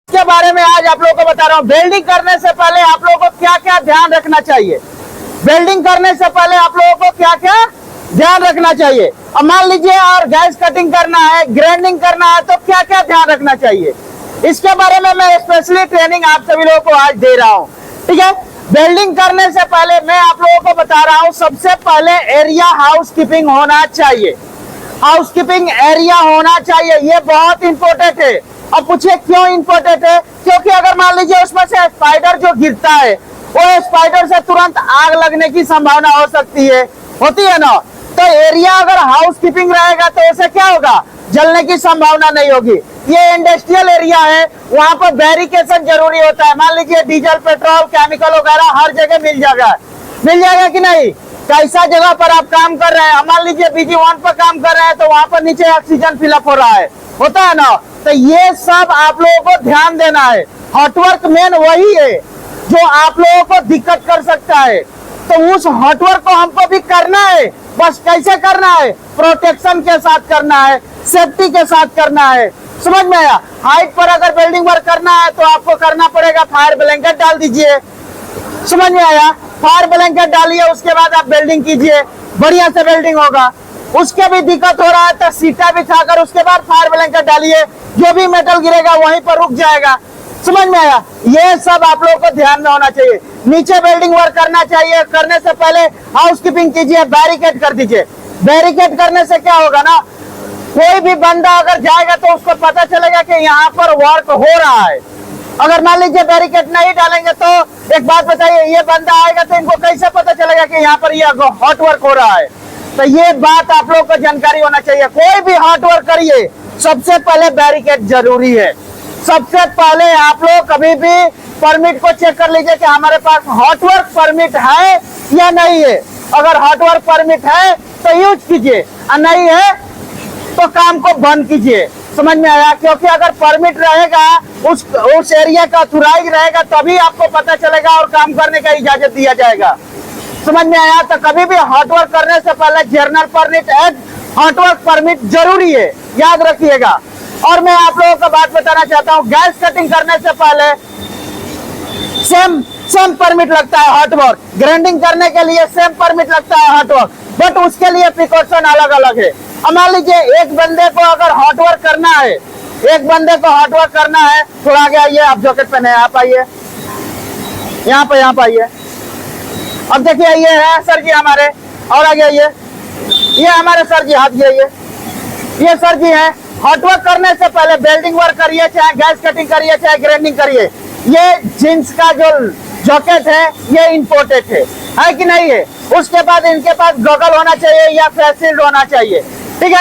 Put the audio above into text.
के बारे में आज आप लोगों को बता रहा हूँ। वेल्डिंग करने से पहले आप लोगों को क्या क्या ध्यान रखना चाहिए, वेल्डिंग करने से पहले आप लोगों को क्या क्या ध्यान रखना चाहिए। अब मान लीजिए और गैस कटिंग करना है, ग्राइंडिंग करना है, तो क्या क्या ध्यान रखना चाहिए, इसके बारे में मैं स्पेशली ट्रेनिंग आप सभी लोगों को आज दे रहा हूँ। ठीक है, वेल्डिंग करने से पहले मैं आप लोगों को बता रहा हूँ, सबसे पहले एरिया हाउसकीपिंग होना चाहिए। हाउसकीपिंग एरिया होना चाहिए, ये बहुत इंपॉर्टेंट है। अब पूछे क्यों इंपॉर्टेंट है? क्योंकि अगर मान लीजिए उसमें से स्पाइडर जो गिरता है, वो स्पाइडर से तुरंत आग लगने की संभावना हो सकती है, होती है ना। तो एरिया अगर हाउसकीपिंग रहेगा तो उसे क्या होगा, जलने की संभावना नहीं होगी। ये इंडस्ट्रियल एरिया है, वहां पर बैरिकेशन जरूरी होता है। मान लीजिए डीजल, पेट्रोल, केमिकल वगैरह हर जगह मिल जाएगा कि नहीं। कैसा जगह पर आप काम कर रहे हैं, मान लीजिए BG1 पर काम कर रहे हैं, तो वहां पर नीचे ऑक्सीजन फिलअप हो रहा है, होता है ना। तो ये सब आप लोगों को ध्यान देना है। हॉटवर्क मेन वही है जो आप लोगों को दिक्कत कर सकता है, तो उस हॉटवर्क को हमको भी करना है। बस कैसे करना है, प्रोटेक्शन के साथ करना है, सेफ्टी के साथ करना है। समझ में आया। हाइट पर अगर वेल्डिंग वर्क करना है तो आपको करना पड़ेगा, फायर ब्लैंकेट डाल दीजिए। समझ में आया, फायर ब्लैंकेट डालिए, उसके बाद आप वेल्डिंग कीजिए, बढ़िया से वेल्डिंग होगा। उसके भी दिक्कत हो रहा है तो सीटा बिछाकर उसके बाद फायर ब्लैंकेट डालिए, जो भी मेटल गिरेगा वहीं पर रुक जाएगा। समझ में आया। ये सब आप लोगों को ध्यान में होना चाहिए। नीचे वेल्डिंग वर्क करना चाहिए, करने से पहले हाउसकीपिंग कीजिए, बैरिकेड कर दीजिए। बैरिकेड करने से क्या होगा ना, कोई भी बंदा अगर जाएगा तो उसको पता चलेगा कि यहाँ पर वर्क हो रहा है। अगर मान लीजिए बैरिकेड नहीं डालेंगे तो एक बात बताइए, ये बंदा आएगा तो इनको कैसे पता चलेगा कि यहाँ पर ये हॉट वर्क हो रहा है। तो ये बात आप लोगों को जानकारी होना चाहिए। कोई भी हॉट वर्क करिए, सबसे पहले बैरिकेड जरूरी है। सबसे पहले आप लोग कभी भी परमिट को चेक कर लीजिए कि हमारे पास हॉट वर्क परमिट है या नहीं है। अगर हॉट वर्क परमिट है तो यूज कीजिए, और नहीं है तो काम को बंद कीजिए। समझ में आया। क्योंकि अगर परमिट रहेगा, उस एरिया का अथॉराइज रहेगा, तभी आपको पता चलेगा और काम करने का इजाजत दिया जाएगा। समझ में आया। तो कभी भी हॉटवर्क करने से पहले जर्नल परमिट एक्ट हॉटवर्क परमिट जरूरी है, याद रखिएगा। और मैं आप लोगों को बात बताना चाहता हूँ, गैस कटिंग करने से पहले सेम परमिट लगता है हॉटवर्क। ग्राइंडिंग करने के लिए सेम परमिट लगता है हॉटवर्क, बट उसके लिए प्रिकॉशन अलग अलग है। मान लीजिए एक बंदे को अगर हॉटवर्क करना है, थोड़ा आगे आइए, आप जैकेट पहने, आप आइए यहाँ पे आइए। अब देखिए ये है सर जी हमारे, और आगे आइए, ये हमारे सर जी, हाथ दिए, ये सर जी हैं। हॉटवर्क करने से पहले वेल्डिंग वर्क करिए, चाहे गैस कटिंग करिए, चाहे ग्राइंडिंग करिए, ये जींस का जो जैकेट है ये इम्पोर्टेंट है कि नहीं है। उसके बाद इनके पास गॉगल होना चाहिए या फेस शील्ड होना चाहिए, ठीक है ना।